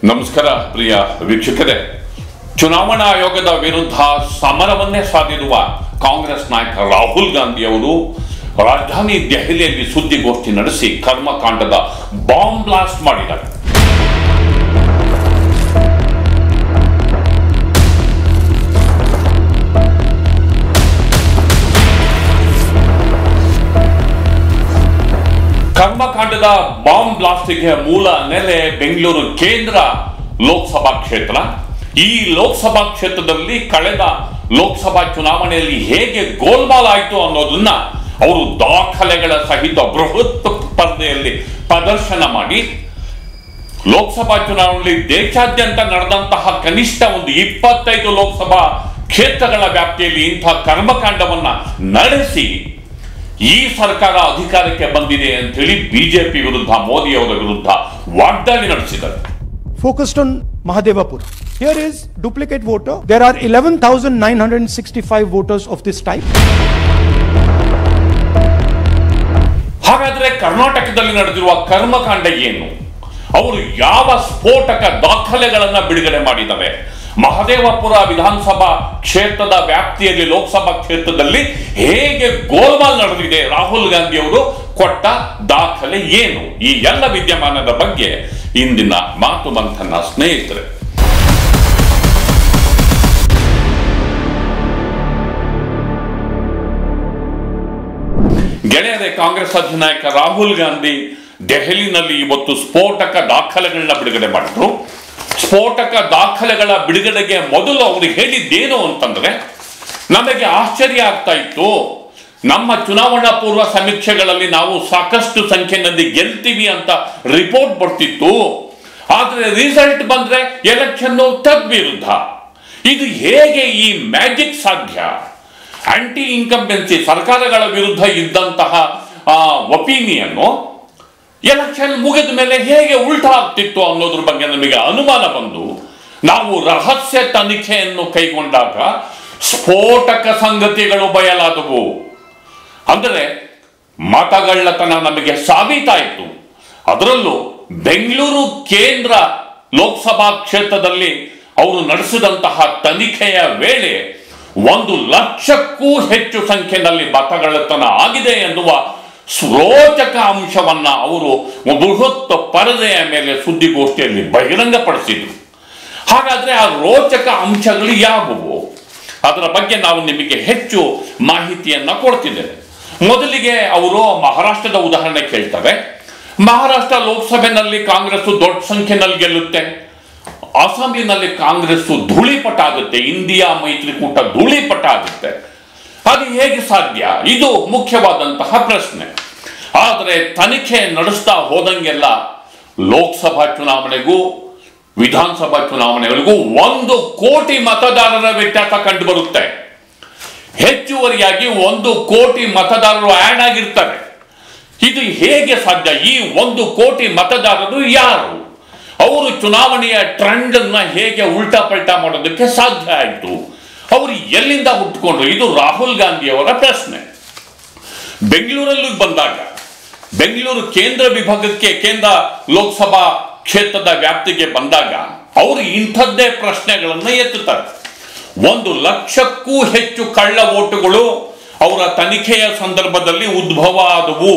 ನಮಸ್ಕಾರ ಪ್ರಿಯ ವೀಕ್ಷಕರೇ, ಚುನಾವಣಾ ಆಯೋಗದ ವಿರುದ್ಧ ಸಮರವನ್ನೇ ಸಾಧಿರುವ ಕಾಂಗ್ರೆಸ್ ನಾಯಕ ರಾಹುಲ್ ಗಾಂಧಿ ಅವರು ರಾಜಧಾನಿ ದೆಹಲಿಯಲ್ಲಿ ಸುದ್ದಿಗೋಷ್ಠಿ ನಡೆಸಿ ಕರ್ಮಕಾಂಡದ ಬಾಂಬ್ ಬ್ಲಾಸ್ಟ್ ಮಾಡಿದ್ದಾರೆ. ಕರ್ಮಕಾಂಡದ ಬಾಂಬ್ ಬ್ಲಾಸ್ಟ್ಗೆ ಮೂಲ ನೆಲೆ ಬೆಂಗಳೂರು ಕೇಂದ್ರ ಲೋಕಸಭಾ ಕ್ಷೇತ್ರ. ಈ ಲೋಕಸಭಾ ಕ್ಷೇತ್ರದಲ್ಲಿ ಕಳೆದ ಲೋಕಸಭಾ ಚುನಾವಣೆಯಲ್ಲಿ ಹೇಗೆ ಗೋಲ್ಮಾಲ್ ಆಯಿತು ಅನ್ನೋದನ್ನ ಅವರು ದಾಖಲೆಗಳ ಸಹಿತ ಬೃಹತ್ ಸ್ಪರ್ಧೆಯಲ್ಲಿ ಪ್ರದರ್ಶನ ಮಾಡಿ ಲೋಕಸಭಾ ಚುನಾವಣೆಯಲ್ಲಿ ದೇಶಾದ್ಯಂತ ನಡೆದಂತಹ ಕನಿಷ್ಠ 25 ಲೋಕಸಭಾ ಕ್ಷೇತ್ರಗಳ ವ್ಯಾಪ್ತಿಯಲ್ಲಿ ಇಂತಹ ಕರ್ಮಕಾಂಡವನ್ನ ನಡೆಸಿ ಈ ಸರ್ಕಾರ ಅಧಿಕಾರಕ್ಕೆ ಬಂದಿದೆ ಅಂತ ಹೇಳಿ ಬಿಜೆಪಿ ವಿರುದ್ಧ ಮೋದಿ ಅವರ ವಿರುದ್ಧ ವಾಗ್ದಾಳಿ ನಡೆಸಿದ್ದಾರೆ. Focused on Mahadevapura. Here is duplicate voter. There are 11,965 voters of this type. ಹಾಗಾದ್ರೆ ಕರ್ನಾಟಕದಲ್ಲಿ ನಡೆದಿರುವ ಕರ್ಮಕಾಂಡ ಏನು? ಅವರು ಯಾವ ಸ್ಫೋಟಕ ದಾಖಲೆಗಳನ್ನ ಬಿಡುಗಡೆ ಮಾಡಿದ್ದಾರೆ? ಮಹದೇವಪುರ ವಿಧಾನಸಭಾ ಕ್ಷೇತ್ರದ ವ್ಯಾಪ್ತಿಯಲ್ಲಿ ಲೋಕಸಭಾ ಕ್ಷೇತ್ರದಲ್ಲಿ ಹೇಗೆ ಗೋಲ್ಮಾಲ್ ನಡೆದಿದೆ? ರಾಹುಲ್ ಗಾಂಧಿ ಅವರು ಕೊಟ್ಟ ದಾಖಲೆ ಏನು? ಈ ಎಲ್ಲ ವಿದ್ಯಮಾನದ ಬಗ್ಗೆ ಇಂದಿನ ಮಾತು ಮಂಥನ ಸ್ನೇಹಿತರೆ. ಗೆಳೆಯರೇ, ಕಾಂಗ್ರೆಸ್ ಅಧಿನಾಯಕ ರಾಹುಲ್ ಗಾಂಧಿ ದೆಹಲಿನಲ್ಲಿ ಇವತ್ತು ಸ್ಫೋಟಕ ದಾಖಲೆಗಳನ್ನ ಬಿಡುಗಡೆ ಮಾಡಿದ್ರು. ಸ್ಫೋಟಕ ದಾಖಲೆಗಳ ಬಿಡುಗಡೆಗೆ ಮೊದಲು ಅವರು ಹೇಳಿದ್ದೇನು ಅಂತಂದ್ರೆ, ನಮಗೆ ಆಶ್ಚರ್ಯ ಆಗ್ತಾ ಇತ್ತು, ನಮ್ಮ ಚುನಾವಣಾ ಪೂರ್ವ ಸಮೀಕ್ಷೆಗಳಲ್ಲಿ ನಾವು ಸಾಕಷ್ಟು ಸಂಖ್ಯೆಯಲ್ಲಿ ಗೆಲ್ತೀವಿ ಅಂತ ರಿಪೋರ್ಟ್ ಬರ್ತಿತ್ತು, ಆದ್ರೆ ರಿಸಲ್ಟ್ ಬಂದ್ರೆ ಎಲೆಕ್ಷನ್ ತದ್ವಿರುದ್ಧ. ಇದು ಹೇಗೆ ಈ ಮ್ಯಾಜಿಕ್ ಸಾಧ್ಯ? ಆಂಟಿ ಇನ್ಕಂಬೆನ್ಸಿ ಸರ್ಕಾರಗಳ ವಿರುದ್ಧ ಇದ್ದಂತಹ ಒಪಿನಿಯನ್ನು ಎಲೆಕ್ಷನ್ ಮುಗಿದ ಮೇಲೆ ಹೇಗೆ ಉಲ್ಟಾ ಆಗ್ತಿತ್ತು ಅನ್ನೋದ್ರ ಬಗ್ಗೆ ನಮಗೆ ಅನುಮಾನ ಬಂದು ನಾವು ರಹಸ್ಯ ತನಿಖೆಯನ್ನು ಕೈಗೊಂಡಾಗ ಸ್ಫೋಟಕ ಸಂಗತಿಗಳು ಬಯಲಾದವು. ಅಂದರೆ ಮತಗಳ್ಳತನ ನಮಗೆ ಸಾಬೀತಾಯಿತು. ಅದರಲ್ಲೂ ಬೆಂಗಳೂರು ಕೇಂದ್ರ ಲೋಕಸಭಾ ಕ್ಷೇತ್ರದಲ್ಲಿ ಅವರು ನಡೆಸಿದಂತಹ ತನಿಖೆಯ ವೇಳೆ 1,00,000ಕ್ಕೂ ಹೆಚ್ಚು ಸಂಖ್ಯೆಯಲ್ಲಿ ಮತಗಳ್ಳತನ ಆಗಿದೆ ಎನ್ನುವ ರೋಚಕ ಅಂಶವನ್ನ ಅವರು ಬೃಹತ್ ಪರದೆಯ ಮೇಲೆ ಸುದ್ದಿಗೋಷ್ಠಿಯಲ್ಲಿ ಬಹಿರಂಗಪಡಿಸಿದರು. ಹಾಗಾದ್ರೆ ಆ ರೋಚಕ ಅಂಶಗಳು ಯಾವುವು? ಅದರ ಬಗ್ಗೆ ನಾವು ನಿಮಗೆ ಹೆಚ್ಚು ಮಾಹಿತಿಯನ್ನ ಕೊಡ್ತಿದ್ದೇವೆ. ಮೊದಲಿಗೆ ಅವರು ಮಹಾರಾಷ್ಟ್ರದ ಉದಾಹರಣೆ ಕೇಳ್ತಾರೆ. ಮಹಾರಾಷ್ಟ್ರ ಲೋಕಸಭೆಯಲ್ಲಿ ಕಾಂಗ್ರೆಸ್ ದೊಡ್ಡ ಸಂಖ್ಯೆಯಲ್ಲಿ ಗೆಲ್ಲುತ್ತೆ, ಅಸ್ಸಾಂನಲ್ಲಿ ಕಾಂಗ್ರೆಸ್ ಧೂಳಿಪಟ ಆಗುತ್ತೆ, ಇಂಡಿಯಾ ಮೈತ್ರಿಕೂಟ ಧೂಳಿಪಟ ಆಗುತ್ತೆ. ಅದು ಹೇಗೆ ಸಾಧ್ಯ? ಇದು ಮುಖ್ಯವಾದಂತಹ ಪ್ರಶ್ನೆ. ಆದರೆ ತನಿಖೆ ನಡೆಸ್ತಾ ಹೋದಂಗೆಲ್ಲ ಲೋಕಸಭಾ ಚುನಾವಣೆಗೂ ವಿಧಾನಸಭಾ ಚುನಾವಣೆಗಳಿಗೂ 1 ಕೋಟಿ ಮತದಾರರ ವ್ಯತ್ಯಾಸ ಕಂಡು ಬರುತ್ತೆ. ಹೆಚ್ಚುವರಿಯಾಗಿ 1 ಕೋಟಿ ಮತದಾರರು ಆಡ್ ಆಗಿರ್ತಾರೆ. ಇದು ಹೇಗೆ ಸಾಧ್ಯ? ಈ 1 ಕೋಟಿ ಮತದಾರರು ಯಾರು? ಅವರು ಚುನಾವಣೆಯ ಟ್ರೆಂಡ್ ಅನ್ನ ಹೇಗೆ ಉಲ್ಟಾ ಪಲ್ಟಾ ಮಾಡೋದಕ್ಕೆ ಸಾಧ್ಯ ಆಯಿತು? ಅವರು ಎಲ್ಲಿಂದ ಹುಟ್ಟುಕೊಂಡ್ರು? ಇದು ರಾಹುಲ್ ಗಾಂಧಿ ಅವರ ಪ್ರಶ್ನೆ. ಬೆಂಗಳೂರಲ್ಲಿ ಬಂದಾಗ, ಬೆಂಗಳೂರು ಕೇಂದ್ರ ವಿಭಾಗಕ್ಕೆ, ಕೇಂದ್ರ ಲೋಕಸಭಾ ಕ್ಷೇತ್ರದ ವ್ಯಾಪ್ತಿಗೆ ಬಂದಾಗ ಅವರು ಇಂಥದ್ದೇ ಪ್ರಶ್ನೆಗಳನ್ನು ಎತ್ತುತ್ತಾರೆ. 1,00,000ಕ್ಕೂ ಹೆಚ್ಚು ಕಳ್ಳ ಓಟುಗಳು ಅವರ ತನಿಖೆಯ ಸಂದರ್ಭದಲ್ಲಿ ಉದ್ಭವ ಆದವು.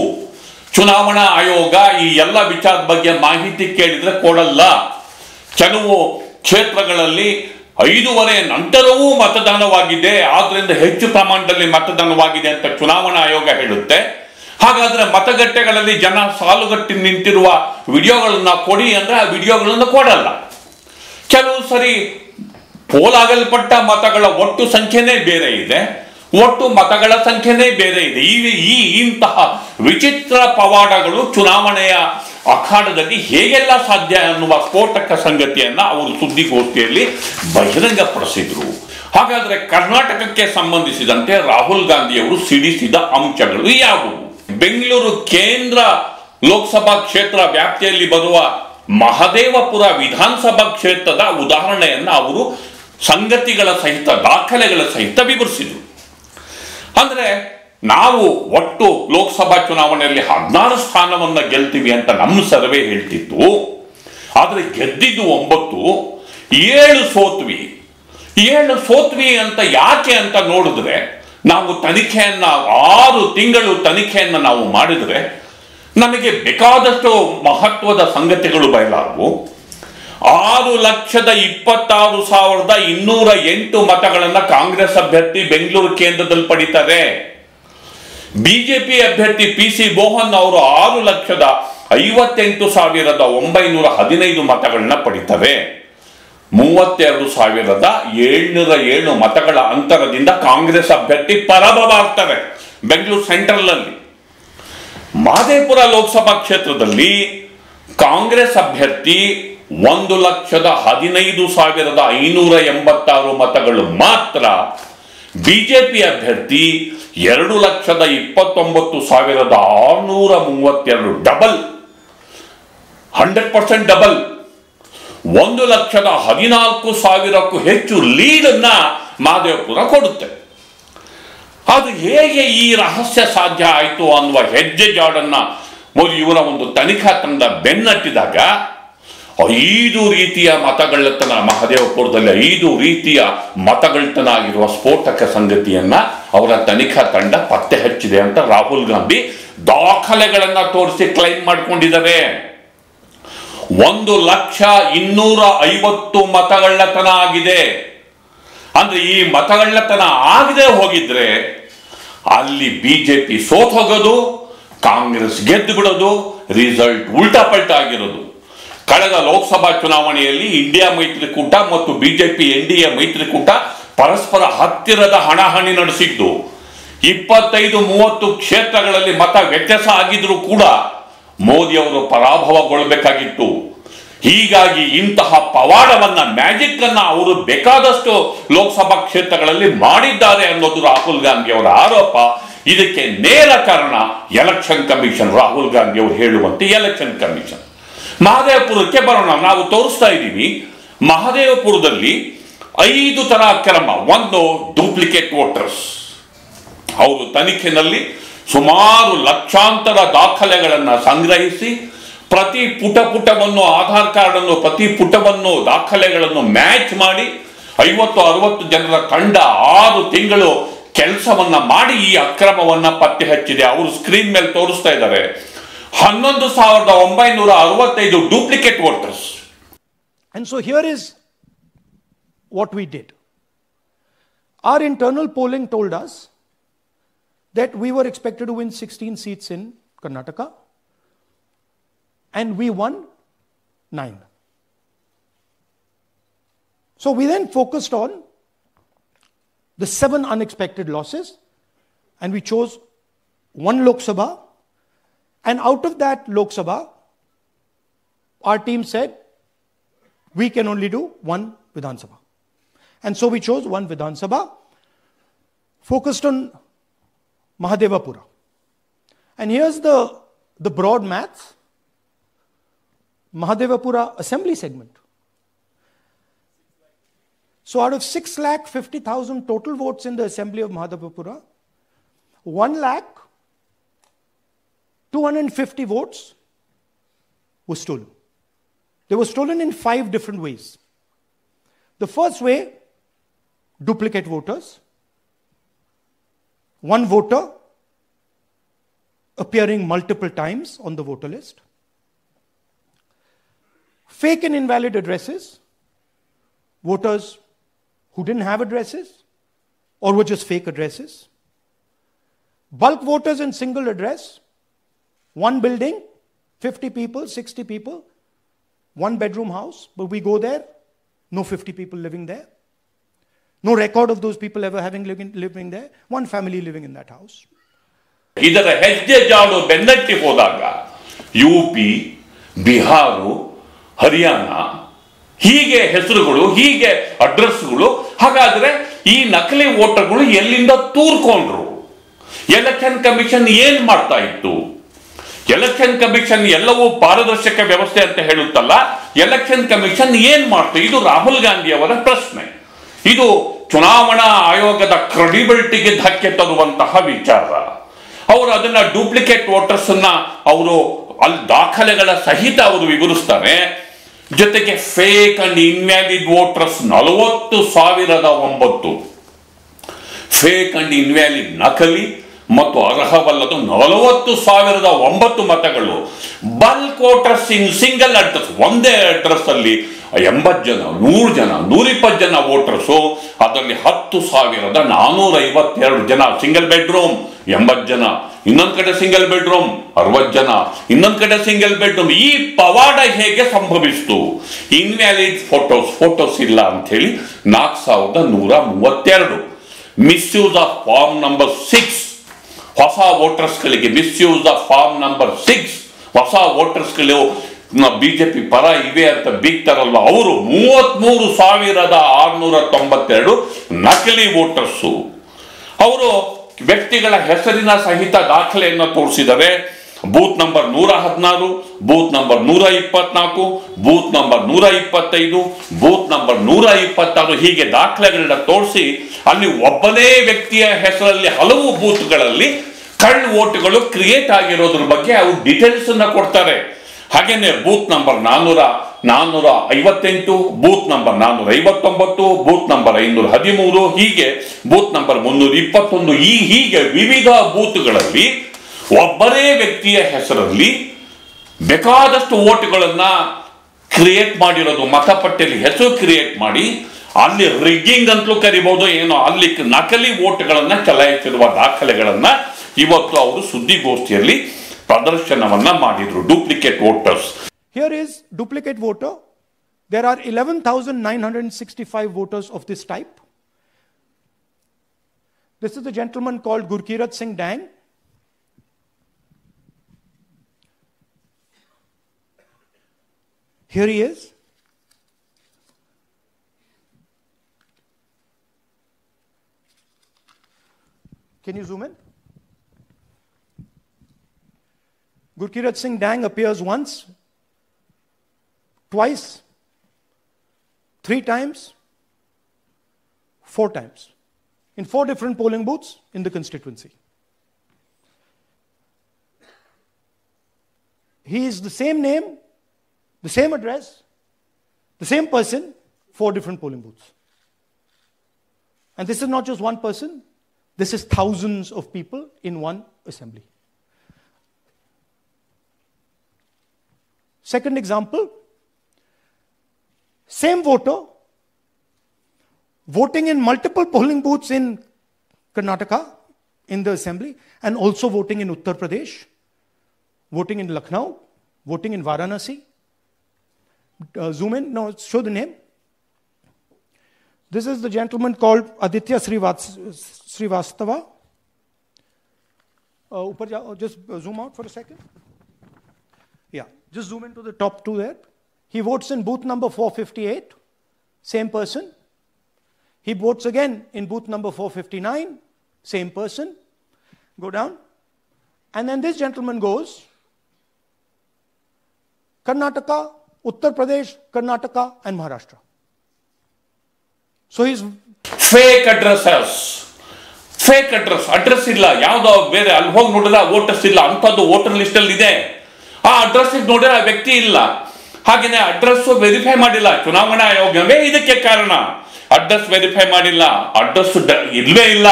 ಚುನಾವಣಾ ಆಯೋಗ ಈ ಎಲ್ಲ ವಿಚಾರದ ಬಗ್ಗೆ ಮಾಹಿತಿ ಕೇಳಿದ್ರೆ ಕೊಡಲ್ಲ. ಕೆಲವು ಕ್ಷೇತ್ರಗಳಲ್ಲಿ 5:30 ನಂತರವೂ ಮತದಾನವಾಗಿದೆ, ಆದ್ರಿಂದ ಹೆಚ್ಚು ಪ್ರಮಾಣದಲ್ಲಿ ಮತದಾನವಾಗಿದೆ ಅಂತ ಚುನಾವಣಾ ಆಯೋಗ ಹೇಳುತ್ತೆ. ಹಾಗಾದ್ರೆ ಮತಗಟ್ಟೆಗಳಲ್ಲಿ ಜನ ಸಾಲುಗಟ್ಟಿ ನಿಂತಿರುವ ವಿಡಿಯೋಗಳನ್ನ ಕೊಡಿ ಅಂದ್ರೆ ಆ ವಿಡಿಯೋಗಳನ್ನು ಕೊಡಲ್ಲ. ಕೆಲವು ಸರಿ ಪೋಲಾಗಲ್ಪಟ್ಟ ಮತಗಳ ಒಟ್ಟು ಸಂಖ್ಯೆನೇ ಬೇರೆ ಇದೆ, ಒಟ್ಟು ಮತಗಳ ಸಂಖ್ಯೆನೇ ಬೇರೆ ಇದೆ. ಇಂತಹ ವಿಚಿತ್ರ ಪವಾಡಗಳು ಚುನಾವಣೆಯ ಅಖಾಡದಲ್ಲಿ ಹೇಗೆಲ್ಲ ಸಾಧ್ಯ ಅನ್ನುವ ಸ್ಫೋಟಕ ಸಂಗತಿಯನ್ನ ಅವರು ಸುದ್ದಿಗೋಷ್ಠಿಯಲ್ಲಿ ಬಹಿರಂಗಪಡಿಸಿದ್ರು. ಹಾಗಾದ್ರೆ ಕರ್ನಾಟಕಕ್ಕೆ ಸಂಬಂಧಿಸಿದಂತೆ ರಾಹುಲ್ ಗಾಂಧಿ ಅವರು ಸಿಡಿಸಿದ ಅಂಶಗಳು ಯಾವುವು? ಬೆಂಗಳೂರು ಕೇಂದ್ರ ಲೋಕಸಭಾ ಕ್ಷೇತ್ರ ವ್ಯಾಪ್ತಿಯಲ್ಲಿ ಬರುವ ಮಹದೇವಪುರ ವಿಧಾನಸಭಾ ಕ್ಷೇತ್ರದ ಉದಾಹರಣೆಯನ್ನ ಅವರು ಸಂಗತಿಗಳ ಸಹಿತ, ದಾಖಲೆಗಳ ಸಹಿತ ವಿವರಿಸಿದರು. ಅಂದ್ರೆ ನಾವು ಒಟ್ಟು ಲೋಕಸಭಾ ಚುನಾವಣೆಯಲ್ಲಿ 16 ಸ್ಥಾನವನ್ನ ಗೆಲ್ತೀವಿ ಅಂತ ನಮ್ಮ ಸರ್ವೆ ಹೇಳ್ತಿತ್ತು. ಆದರೆ ಗೆದ್ದಿದ್ದು 9, 7 ಸೋತ್ವಿ. 7 ಸೋತ್ವಿ ಅಂತ ಯಾಕೆ ಅಂತ ನೋಡಿದ್ರೆ, ನಾವು ತನಿಖೆಯನ್ನ 6 ತಿಂಗಳು ತನಿಖೆಯನ್ನು ನಾವು ಮಾಡಿದ್ರೆ ನಮಗೆ ಬೇಕಾದಷ್ಟು ಮಹತ್ವದ ಸಂಗತಿಗಳು ಬಯಲಾದವು. 6,26,208 ಮತಗಳನ್ನು ಕಾಂಗ್ರೆಸ್ ಅಭ್ಯರ್ಥಿ ಬೆಂಗಳೂರು ಕೇಂದ್ರದಲ್ಲಿ ಪಡಿತಾರೆ. ಬಿಜೆಪಿ ಅಭ್ಯರ್ಥಿ PC ಮೋಹನ್ ಅವರು 6,58,915 ಮತಗಳನ್ನ ಪಡಿತಾರೆ. 32,707 ಮತಗಳ ಅಂತರದಿಂದ ಕಾಂಗ್ರೆಸ್ ಅಭ್ಯರ್ಥಿ ಪರಾಭವವಾಗ್ತಾರೆ ಬೆಂಗಳೂರು ಸೆಂಟ್ರಲ್ ಅಲ್ಲಿ. ಮಹದೇವಪುರ ಲೋಕಸಭಾ ಕ್ಷೇತ್ರದಲ್ಲಿ ಕಾಂಗ್ರೆಸ್ ಅಭ್ಯರ್ಥಿ 1,15,586 ಮತಗಳು ಮಾತ್ರ, ಬಿಜೆಪಿ ಅಭ್ಯರ್ಥಿ 2,29,632, ಡಬಲ್, 100% ಡಬಲ್, 1,14,000ಕ್ಕೂ ಹೆಚ್ಚು ಲೀಡನ್ನ ಮಹದೇವಪುರ ಕೊಡುತ್ತೆ. ಅದು ಹೇಗೆ ಈ ರಹಸ್ಯ ಸಾಧ್ಯ ಆಯಿತು ಅನ್ನುವ ಹೆಜ್ಜೆ ಜಾಡನ್ನ ಇವರ ಒಂದು ತನಿಖಾ ತಂಡ ಬೆನ್ನಟ್ಟಿದಾಗ 5 ರೀತಿಯ ಮತಗಳ್ಳತನ, ಮಹದೇವಪುರದಲ್ಲಿ 5 ರೀತಿಯ ಮತಗಳ್ಳತನ ಆಗಿರುವ ಸ್ಫೋಟಕ ಸಂಗತಿಯನ್ನ ಅವರ ತನಿಖಾ ತಂಡ ಪತ್ತೆ ಹಚ್ಚಿದೆ ಅಂತ ರಾಹುಲ್ ಗಾಂಧಿ ದಾಖಲೆಗಳನ್ನ ತೋರಿಸಿ ಕ್ಲೈಮ್ ಮಾಡಿಕೊಂಡಿದ್ದಾರೆ. 1,250,000 ಮತಗಳ್ಳತನ ಆಗಿದೆ. ಅಂದ್ರೆ ಈ ಮತಗಳ್ಳತನ ಆಗದೆ ಹೋಗಿದ್ರೆ ಅಲ್ಲಿ ಬಿಜೆಪಿ ಸೋತ್ ಹೋಗೋದು, ಕಾಂಗ್ರೆಸ್ ಗೆದ್ದು ಬಿಡೋದು, ರಿಸಲ್ಟ್ ಉಲ್ಟಾ ಪಲ್ಟಾ ಆಗಿರೋದು. ಕಳೆದ ಲೋಕಸಭಾ ಚುನಾವಣೆಯಲ್ಲಿ ಇಂಡಿಯಾ ಮೈತ್ರಿಕೂಟ ಮತ್ತು ಬಿಜೆಪಿ NDA ಮೈತ್ರಿಕೂಟ ಪರಸ್ಪರ ಹತ್ತಿರದ ಹಣಾಹಣಿ ನಡೆಸಿದ್ದು. 25-30 ಕ್ಷೇತ್ರಗಳಲ್ಲಿ ಮತ ವ್ಯತ್ಯಾಸ ಆಗಿದ್ರೂ ಕೂಡ ಮೋದಿ ಅವರು ಪರಾಭವಗೊಳ್ಳಬೇಕಾಗಿತ್ತು. ಹೀಗಾಗಿ ಇಂತಹ ಪವಾಡವನ್ನ, ಮ್ಯಾಜಿಕ್ ಅನ್ನ ಅವರು ಬೇಕಾದಷ್ಟು ಲೋಕಸಭಾ ಕ್ಷೇತ್ರಗಳಲ್ಲಿ ಮಾಡಿದ್ದಾರೆ ಅನ್ನೋದು ರಾಹುಲ್ ಗಾಂಧಿ ಅವರ ಆರೋಪ. ಇದಕ್ಕೆ ನೇರ ಕಾರಣ ಎಲೆಕ್ಷನ್ ಕಮಿಷನ್. ರಾಹುಲ್ ಗಾಂಧಿ ಅವರು ಹೇಳುವಂತೆ ಎಲೆಕ್ಷನ್ ಕಮಿಷನ್. ಮಹದೇವಪುರಕ್ಕೆ ಬರೋಣ. ನಾವು ತೋರಿಸ್ತಾ ಇದ್ದೀವಿ, ಮಹದೇವಪುರದಲ್ಲಿ 5 ತರ ಅಕ್ರಮ. 1, ಡೂಪ್ಲಿಕೇಟ್ ವೋಟರ್ಸ್. ಅವರು ತನಿಖೆಯಲ್ಲಿ ಸುಮಾರು ಲಕ್ಷಾಂತರ ದಾಖಲೆಗಳನ್ನು ಸಂಗ್ರಹಿಸಿ ಪ್ರತಿ ಪುಟವನ್ನು, ಆಧಾರ್ ಕಾರ್ಡ್ ಅನ್ನು, ಪ್ರತಿ ಪುಟವನ್ನು, ದಾಖಲೆಗಳನ್ನು ಮ್ಯಾಚ್ ಮಾಡಿ 50-60 ಜನರ ತಂಡ 6 ತಿಂಗಳು ಕೆಲಸವನ್ನ ಮಾಡಿ ಈ ಅಕ್ರಮವನ್ನ ಪತ್ತೆ ಹಚ್ಚಿದೆ. ಅವರು ಸ್ಕ್ರೀನ್ ಮೇಲೆ ತೋರಿಸ್ತಾ ಇದ್ದಾರೆ. 11,965 duplicate voters. And so here is what we did. Our internal polling told us that we were expected to win 16 seats in Karnataka, and we won 9. So we then focused on the 7 unexpected losses, and we chose 1 Lok Sabha. And out of that Lok Sabha, our team said, we can only do 1 Vidhan Sabha. And so we chose 1 Vidhan Sabha, focused on Mahadevapura. And here's the broad maths. Mahadevapura assembly segment. So out of 6,50,000 total votes in the assembly of Mahadevapura, 1,250,000 votes were stolen. They were stolen in 5 different ways. The first way, duplicate voters. 1 voter appearing multiple times on the voter list. Fake and invalid addresses. Voters who didn't have addresses or were just fake addresses. Bulk voters in single address. 1 building, 50 people, 60 people, 1 bedroom house, but we go there, no 50 people living there. No record of those people ever having living there. 1 family living in that house. ಇದರ ಹೆಜ್ಜೆ ಜಾಡು ಬೆನ್ನಟ್ಟಿ ಹೋದಾಗ UP, Bihar, Haryana ಹೀಗೆ ಹೆಸರುಗಳು, ಹೀಗೆ ಅಡ್ರೆಸ್ಗಳು. ಹಾಗಾದ್ರೆ ಈ ನಕಲಿ ವೋಟರ್ಗಳು ಎಲ್ಲಿಂದ ತೂರ್ಕೊಂಡ್ರು? ಎಲೆಕ್ಷನ್ ಕಮಿಷನ್ ಏನ್ ಮಾಡ್ತಾ ಇತ್ತು? ಎಲೆಕ್ಷನ್ ಕಮಿಷನ್ ಎಲ್ಲವೂ ಪಾರದರ್ಶಕ ವ್ಯವಸ್ಥೆ ಅಂತ ಹೇಳುತ್ತಲ್ಲ, ಎಲೆಕ್ಷನ್ ಕಮಿಷನ್ ಏನ್ ಮಾಡ್ತು? ಇದು ರಾಹುಲ್ ಗಾಂಧಿ ಅವರ ಪ್ರಶ್ನೆ. ಇದು ಚುನಾವಣಾ ಆಯೋಗದ ಕ್ರೆಡಿಬಿಲಿಟಿಗೆ ಧಕ್ಕೆ ತರುವಂತಹ ವಿಚಾರ. ಅವರು ಅದನ್ನ ಡೂಪ್ಲಿಕೇಟ್ ವೋಟರ್ಸ್ ಅನ್ನ ಅವರು ಅಲ್ಲಿ ದಾಖಲೆಗಳ ಸಹಿತ ಅವರು ವಿವರಿಸ್ತಾರೆ. ಜೊತೆಗೆ fake and invalid voters 40,009. Fake and invalid ನಕಲಿ ಮತ್ತು ಅರ್ಹವಲ್ಲದ 40,009 ಮತಗಳು. Bulk voters in single address, ಒಂದೇ ಅಡ್ರೆಸ್ ಅಲ್ಲಿ 80 ಜನ, 100 ಜನ, 120 ಜನ ವೋಟರ್ಸು. ಅದರಲ್ಲಿ 10,452 ಜನ ಸಿಂಗಲ್ ಬೆಡ್ರೂಮ್, 80 ಜನ. ಇನ್ನೊಂದು ಕಡೆ ಸಿಂಗಲ್ ಬೆಡ್ರೂಮ್ 60 ಜನ, ಇನ್ನೊಂದು ಕಡೆ ಸಿಂಗಲ್ ಬೆಡ್ರೂಮ್. ಈ ಪವಾಡ ಹೇಗೆ ಸಂಭವಿಸಿತು? ಇನ್ವ್ಯಾಲಿಡ್ ಫೋಟೋಸ್ ಇಲ್ಲ ಅಂತ ಹೇಳಿ 4,132. ಮಿಸ್ಯೂಸ್ ಆಫ್ ಫಾರ್ಮ್ ನಂಬರ್ 6, ಹೊಸ ವೋಟರ್ಸ್ಗಳಿಗೆ ಮಿಸ್ಯೂಸ್ ಆಫ್ ಫಾರ್ಮ್ ನಂಬರ್ 6. ಹೊಸ ವೋಟರ್ಸ್ಗಳು ಬಿಜೆಪಿ ಪರ ಇವೆ ಅಂತ ಬೀಗ್ತಾರಲ್ವ, ಅವರು 33,692 ನಕಲಿ ವೋಟರ್ಸು. ಅವರು ವ್ಯಕ್ತಿಗಳ ಹೆಸರಿನ ಸಹಿತ ದಾಖಲೆಯನ್ನು ತೋರಿಸಿದರೆ booth number 116, booth number 124, booth number 125, booth number 126 ಹೀಗೆ ದಾಖಲೆಗಳನ್ನ ತೋರಿಸಿ ಅಲ್ಲಿ ಒಬ್ಬನೇ ವ್ಯಕ್ತಿಯ ಹೆಸರಲ್ಲಿ ಹಲವು ಬೂತ್ಗಳಲ್ಲಿ ಕಳ್ಳ ವೋಟ್ಗಳು ಕ್ರಿಯೇಟ್ ಆಗಿರೋದ್ರ ಬಗ್ಗೆ ಅವರು ಡೀಟೇಲ್ಸ್ ಅನ್ನ ಕೊಡ್ತಾರೆ. ಹಾಗೇನೆ booth number 458, booth number 459, booth number 513, ಹೀಗೆ ಬೂತ್ ನಂಬರ್ 321, ಹೀಗೆ ವಿವಿಧ ಬೂತ್ಗಳಲ್ಲಿ ಒಬ್ಬರೇ ವ್ಯಕ್ತಿಯ ಹೆಸರಲ್ಲಿ ಬೇಕಾದಷ್ಟು ವೋಟ್ಗಳನ್ನ ಕ್ರಿಯೇಟ್ ಮಾಡಿರೋದು. ಮತಪಟ್ಟಿಯಲ್ಲಿ ಹೆಸರು ಕ್ರಿಯೇಟ್ ಮಾಡಿ ಅಲ್ಲಿ ರಿಗ್ಗಿಂಗ್ ಅಂತಲೂ ಕರಿಬಹುದು, ಏನೋ ಅಲ್ಲಿ ನಕಲಿ ವೋಟ್ಗಳನ್ನ ಚಲಾಯಿಸಿರುವ ದಾಖಲೆಗಳನ್ನ ಇವತ್ತು ಅವರು ಸುದ್ದಿಗೋಷ್ಠಿಯಲ್ಲಿ ಪ್ರದರ್ಶನವನ್ನ ಮಾಡಿದ್ರು. Duplicate voters. Here is duplicate voter. There are 11,965 voters of this type. This is the gentleman called Gurkirat Singh Dang. Here he is. Can you zoom in? Gurkirat Singh Dang appears once, twice, 3 times, 4 times, in 4 different polling booths in the constituency. He is the same name, the same address, the same person, 4 different polling booths. And this is not just one person, this is thousands of people in one assembly. Second example, same voter voting in multiple polling booths in Karnataka in the assembly, and also voting in Uttar Pradesh, voting in Lucknow, voting in Varanasi. Zoom in, no, show the name. This is the gentleman called Aditya Srivastava. Just zoom out for a second. Yeah, just zoom into the top 2 there. He votes in booth number 458, same person. He votes again in booth number 459, same person. Go down. And then this gentleman goes Karnataka, Uttar Pradesh, Karnataka, and Maharashtra. So he's fake address ಇಲ್ಲ, ಯಾವುದೋ ಬೇರೆ ಅಲ್ಲಿ ಹೋಗಿ ನೋಡಿದ್ರೆ voters ಇಲ್ಲ, ಅಂಥದ್ದು voter list ಅಲ್ಲಿ ಇದೆ. ಆ ಅಡ್ರೆಸ್ ನೋಡಿದ್ರೆ ಆ ವ್ಯಕ್ತಿ ಇಲ್ಲ. ಹಾಗೇನೆ ಅಡ್ರೆಸ್ ವೆರಿಫೈ ಮಾಡಿಲ್ಲ. ಚುನಾವಣಾ ಆಯೋಗವೇ ಇದಕ್ಕೆ ಕಾರಣ. ಅಡ್ರೆಸ್ ವೆರಿಫೈ ಮಾಡಿಲ್ಲ, ಅಡ್ರೆಸ್ ಇಲ್ವೇ ಇಲ್ಲ.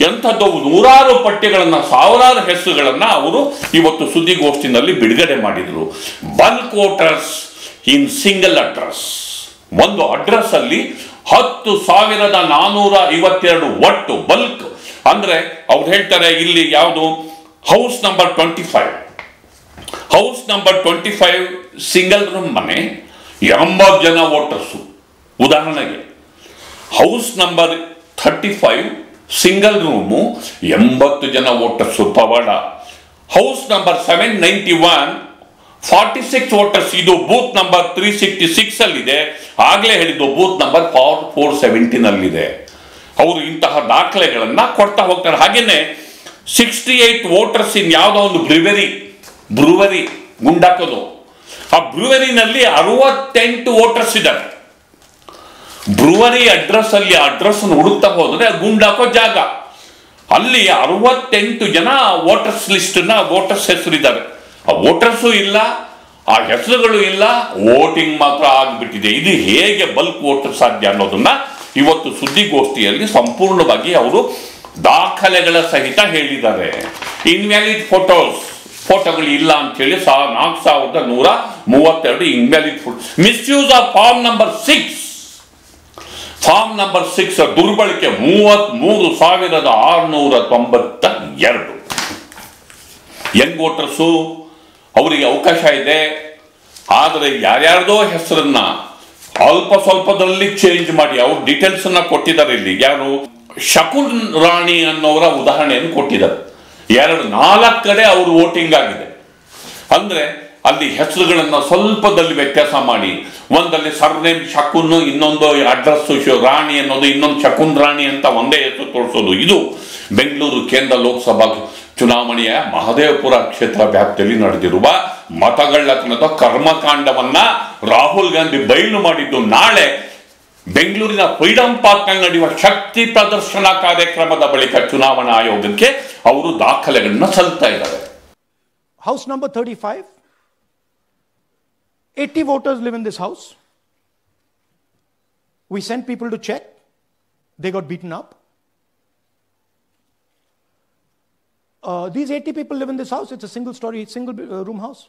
ಎಂಥದ್ದು ನೂರಾರು ಪಠ್ಯಗಳನ್ನ, ಸಾವಿರಾರು ಹೆಸರುಗಳನ್ನ ಅವರು ಇವತ್ತು ಸುದ್ದಿಗೋಷ್ಠಿನಲ್ಲಿ ಬಿಡುಗಡೆ ಮಾಡಿದ್ರು. Bulk voters in single address, ಒಂದು ಅಡ್ರೆಸ್ ಅಲ್ಲಿ 10,452 ಒಟ್ಟು ಬಲ್ಕ್. ಅಂದ್ರೆ ಅವ್ರು ಹೇಳ್ತಾರೆ ಇಲ್ಲಿ ಯಾವುದು ಹೌಸ್ ನಂಬರ್ 25 ಸಿಂಗಲ್ ರೂಮ್ ಮನೆ, 80 ಜನ ವೋಟರ್ಸು. ಉದಾಹರಣೆಗೆ ಹೌಸ್ ನಂಬರ್ 35 ಸಿಂಗಲ್ ರೂಮು, 80 ಜನ ವೋಟರ್ಸು. ಪವಾಡ. House number 791 46 voters. ಇದು ಬೂತ್ ನಂಬರ್ 366 ಅಲ್ಲಿದೆ. ಆಗ್ಲೇ ಹೇಳಿದ್ದು ಬೂತ್ ನಂಬರ್ 417 ಅಲ್ಲಿದೆ. ಅವರು ಇಂತಹ ದಾಖಲೆಗಳನ್ನ ಕೊಡ್ತಾ ಹೋಗ್ತಾರೆ. ಹಾಗೇನೆ 68 ವೋಟರ್ಸ್ ಇನ್ ಯಾವುದೋ ಒಂದು ಬ್ರೂವರಿ ಗುಂಡಾಕೋದು. ಆ ಬ್ರೂವರಿನಲ್ಲಿ 68 ವೋಟರ್ಸ್ ಇದ್ದಾರೆ. ಬ್ರೂವರಿ ಅಡ್ರೆಸ್ ಅಲ್ಲಿ ಅಡ್ರೆಸ್ ಹುಡುಕ್ತಾ ಹೋದ್ರೆ ಗುಂಡಾಕೋ ಜಾಗ, ಅಲ್ಲಿ 68 ಜನ ವೋಟರ್ಸ್ ಲಿಸ್ಟ್ ವೋಟರ್ಸ್ ಹೆಸರಿದ್ದಾರೆ. ಆ ವೋಟರ್ಸು ಇಲ್ಲ, ಆ ಹೆಸರುಗಳು ಇಲ್ಲ, ವೋಟಿಂಗ್ ಮಾತ್ರ ಆಗಿಬಿಟ್ಟಿದೆ. ಇದು ಹೇಗೆ ಬಲ್ಕ್ ವೋಟ್ ಸಾಧ್ಯ ಅನ್ನೋದನ್ನ ಇವತ್ತು ಸುದ್ದಿಗೋಷ್ಠಿಯಲ್ಲಿ ಸಂಪೂರ್ಣವಾಗಿ ಅವರು ದಾಖಲೆಗಳ ಸಹಿತ ಹೇಳಿದ್ದಾರೆ. ಇನ್ವ್ಯಾಲಿಡ್ ಫೋಟೋಗಳು ಇಲ್ಲ ಅಂತ ಹೇಳಿ 4132 invalid photo. Misuse of form number 6 ದುರ್ಬಳಕೆ 33,692. ಯಂಗ್ ವೋಟರ್ಸು ಅವರಿಗೆ ಅವಕಾಶ ಇದೆ, ಆದರೆ ಯಾರ್ಯಾರ್ದೋ ಹೆಸರನ್ನ ಅಲ್ಪ ಸ್ವಲ್ಪದಲ್ಲಿ ಚೇಂಜ್ ಮಾಡಿ ಅವ್ರ ಡೀಟೇಲ್ಸ್ ಅನ್ನ ಕೊಟ್ಟಿದ್ದಾರೆ. ಇಲ್ಲಿ ಯಾರು ಶಕುನ್ ರಾಣಿ ಅನ್ನೋರ ಉದಾಹರಣೆಯನ್ನು ಕೊಟ್ಟಿದ್ದಾರೆ. 4 ಕಡೆ ಅವರು ವೋಟಿಂಗ್ ಆಗಿದೆ. ಅಂದ್ರೆ ಅಲ್ಲಿ ಹೆಸರುಗಳನ್ನ ಸ್ವಲ್ಪದಲ್ಲಿ ವ್ಯತ್ಯಾಸ ಮಾಡಿ, ಒಂದಲ್ಲಿ ಸರ್ನೇಮ್ ಶಕುನ್, ಇನ್ನೊಂದು ಅಡ್ರೆಸ್ ರಾಣಿ ಅನ್ನೋದು, ಇನ್ನೊಂದು ಶಕುನ್ ರಾಣಿ ಅಂತ ಒಂದೇ ಹೆಸರು ತೋರಿಸೋದು. ಇದು ಬೆಂಗಳೂರು ಕೇಂದ್ರ ಲೋಕಸಭಾ ಚುನಾವಣೆಯ ಮಹದೇವಪುರ ಕ್ಷೇತ್ರ ವ್ಯಾಪ್ತಿಯಲ್ಲಿ ನಡೆದಿರುವ ಮತಗಳ್ಳತನದ ಕರ್ಮಕಾಂಡವನ್ನ ರಾಹುಲ್ ಗಾಂಧಿ ಬಯಲು ಮಾಡಿದ್ದು. ನಾಳೆ ಬೆಂಗಳೂರಿನ ಫ್ರೀಡಂ ಪಾರ್ಕ್ನಲ್ಲಿ ನಡೆಯುವ ಶಕ್ತಿ ಪ್ರದರ್ಶನ ಕಾರ್ಯಕ್ರಮದ ಬಳಿಕ ಚುನಾವಣಾ ಆಯೋಗಕ್ಕೆ ಅವರು ದಾಖಲೆಗಳನ್ನ ಸಲ್ಲಿಸ್ತಾ ಇದ್ದಾರೆ. House number 35, 80 voters live in this house. We sent people to check. They got beaten up. These 80 people live in this house. It's a single story, single room house.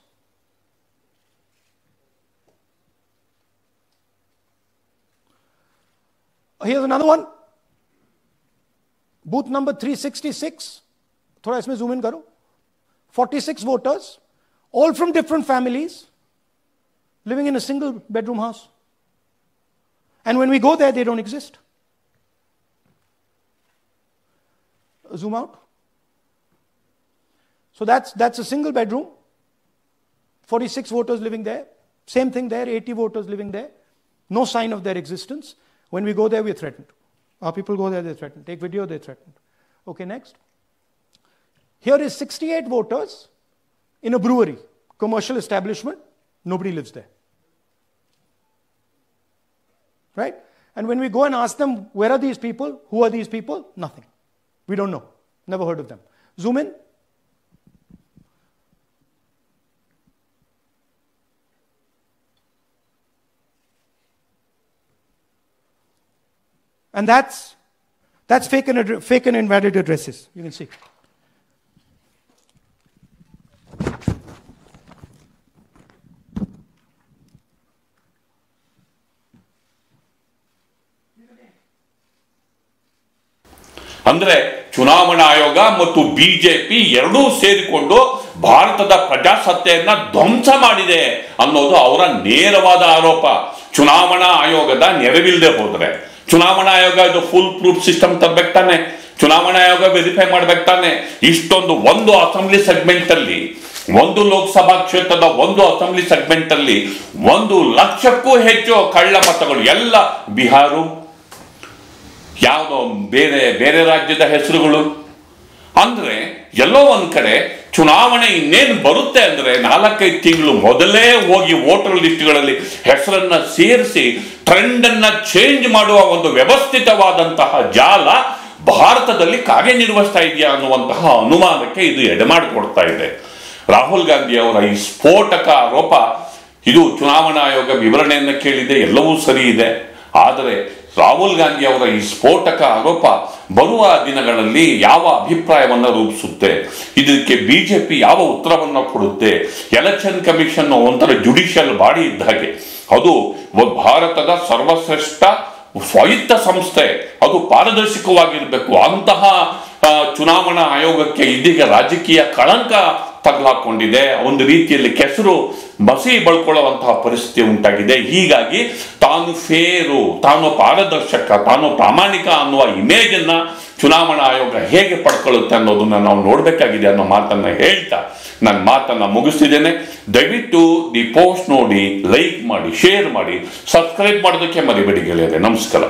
Here's another one. Booth number 366. थोड़ा इसमें zoom in करो. 46 voters, all from different families, living in a single bedroom house. And when we go there, they don't exist. Zoom out. So that's a single bedroom. 46 voters living there. Same thing there, 80 voters living there. No sign of their existence. When we go there, we're threatened. Our people go there, they're threatened. Take video, they're threatened. Okay, next. Here is 68 voters in a brewery, commercial establishment. Nobody lives there. Right? And when we go and ask them, where are these people? Who are these people? Nothing. We don't know. Never heard of them. Zoom in. And that's fake and invalid addresses. You can see. ಅಂದ್ರೆ ಚುನಾವಣಾ ಆಯೋಗ ಮತ್ತು BJP ಎರಡೂ ಸೇರಿಕೊಂಡು ಭಾರತದ ಪ್ರಜಾಸತ್ತೆಯನ್ನ ಧ್ವಂಸ ಮಾಡಿದೆ ಅನ್ನೋದು ಅವರ ನೇರವಾದ ಆರೋಪ. ಚುನಾವಣಾ ಆಯೋಗದ ನೆರವಿಲ್ಲದೆ ಹೋದ್ರೆ ಚುನಾವಣಾ ಆಯೋಗ ಇದು ಫುಲ್ ಪ್ರೂಫ್ ಸಿಸ್ಟಮ್ ತರಬೇಕು ತಾನೆ, ಚುನಾವಣಾ ಆಯೋಗ ವೆರಿಫೈ ಮಾಡ್ಬೇಕು ತಾನೆ. ಇಷ್ಟೊಂದು ಒಂದು ಅಸೆಂಬ್ಲಿ ಸೆಗ್ಮೆಂಟ್ ಅಲ್ಲಿ, ಒಂದು ಲೋಕಸಭಾ ಕ್ಷೇತ್ರದ ಒಂದು ಅಸೆಂಬ್ಲಿ ಸೆಗ್ಮೆಂಟ್ ಅಲ್ಲಿ 1 ಲಕ್ಷಕ್ಕೂ ಹೆಚ್ಚು ಕಳ್ಳ ಮತಗಳು, ಎಲ್ಲ ಬಿಹಾರು, ಯಾವುದೋ ಬೇರೆ ಬೇರೆ ರಾಜ್ಯದ ಹೆಸರುಗಳು. ಅಂದ್ರೆ ಎಲ್ಲೋ ಒಂದ್ ಕಡೆ ಚುನಾವಣೆ ಇನ್ನೇನು ಬರುತ್ತೆ ಅಂದ್ರೆ 4-5 ತಿಂಗಳು ಮೊದಲೇ ಹೋಗಿ ವೋಟರ್ ಲಿಸ್ಟ್ಗಳಲ್ಲಿ ಹೆಸರನ್ನ ಸೇರಿಸಿ ಟ್ರೆಂಡ್ ಅನ್ನ ಚೇಂಜ್ ಮಾಡುವ ಒಂದು ವ್ಯವಸ್ಥಿತವಾದಂತಹ ಜಾಲ ಭಾರತದಲ್ಲಿ ಕಾರ್ಯನಿರ್ವಹಿಸ್ತಾ ಇದೆಯಾ ಅನ್ನುವಂತಹ ಅನುಮಾನಕ್ಕೆ ಇದು ಎಡೆಮಾಡಿಕೊಡ್ತಾ ಇದೆ. ರಾಹುಲ್ ಗಾಂಧಿ ಅವರ ಈ ಸ್ಫೋಟಕ ಆರೋಪ, ಇದು ಚುನಾವಣಾ ಆಯೋಗ ವಿವರಣೆಯನ್ನು ಕೇಳಿದೆ, ಎಲ್ಲವೂ ಸರಿ ಇದೆ. ಆದರೆ ರಾಹುಲ್ ಗಾಂಧಿ ಅವರ ಈ ಸ್ಫೋಟಕ ಆರೋಪ ಬರುವ ದಿನಗಳಲ್ಲಿ ಯಾವ ಅಭಿಪ್ರಾಯವನ್ನು ರೂಪಿಸುತ್ತೆ, ಇದಕ್ಕೆ ಬಿಜೆಪಿ ಯಾವ ಉತ್ತರವನ್ನು ಕೊಡುತ್ತೆ? ಎಲೆಕ್ಷನ್ ಕಮಿಷನ್ ಒಂಥರ ಜುಡಿಷಿಯಲ್ ಬಾಡಿ ಇದ್ದ ಹಾಗೆ, ಅದು ಭಾರತದ ಸರ್ವಶ್ರೇಷ್ಠ ಸ್ವಾಯತ್ತ ಸಂಸ್ಥೆ, ಅದು ಪಾರದರ್ಶಕವಾಗಿರಬೇಕು. ಅಂತಹ ಚುನಾವಣಾ ಆಯೋಗಕ್ಕೆ ಇದೀಗ ರಾಜಕೀಯ ಕಳಂಕ ತಗಲಾಕೊಂಡಿದೆ. ಒಂದು ರೀತಿಯಲ್ಲಿ ಕೆಸರು ಬಸಿ ಬಳ್ಕೊಳ್ಳುವಂತಹ ಪರಿಸ್ಥಿತಿ ಉಂಟಾಗಿದೆ. ಹೀಗಾಗಿ ತಾನು ಫೇರು, ತಾನು ಪಾರದರ್ಶಕ, ತಾನು ಪ್ರಾಮಾಣಿಕ ಅನ್ನುವ ಇಮೇಜ್ ಅನ್ನ ಚುನಾವಣಾ ಆಯೋಗ ಹೇಗೆ ಪಡ್ಕೊಳ್ಳುತ್ತೆ ಅನ್ನೋದನ್ನ ನಾವು ನೋಡ್ಬೇಕಾಗಿದೆ ಅನ್ನೋ ಮಾತನ್ನ ಹೇಳ್ತಾ ನನ್ನ ಮಾತನ್ನ ಮುಗಿಸ್ತಿದ್ದೇನೆ. ದಯವಿಟ್ಟು ದಿ ಪೋಸ್ಟ್ ನೋಡಿ, ಲೈಕ್ ಮಾಡಿ, ಶೇರ್ ಮಾಡಿ, ಸಬ್ಸ್ಕ್ರೈಬ್ ಮಾಡೋದಕ್ಕೆ ಮರಿಬೇಡಿ ಗೆಳೆಯರೆ. ನಮಸ್ಕಾರ.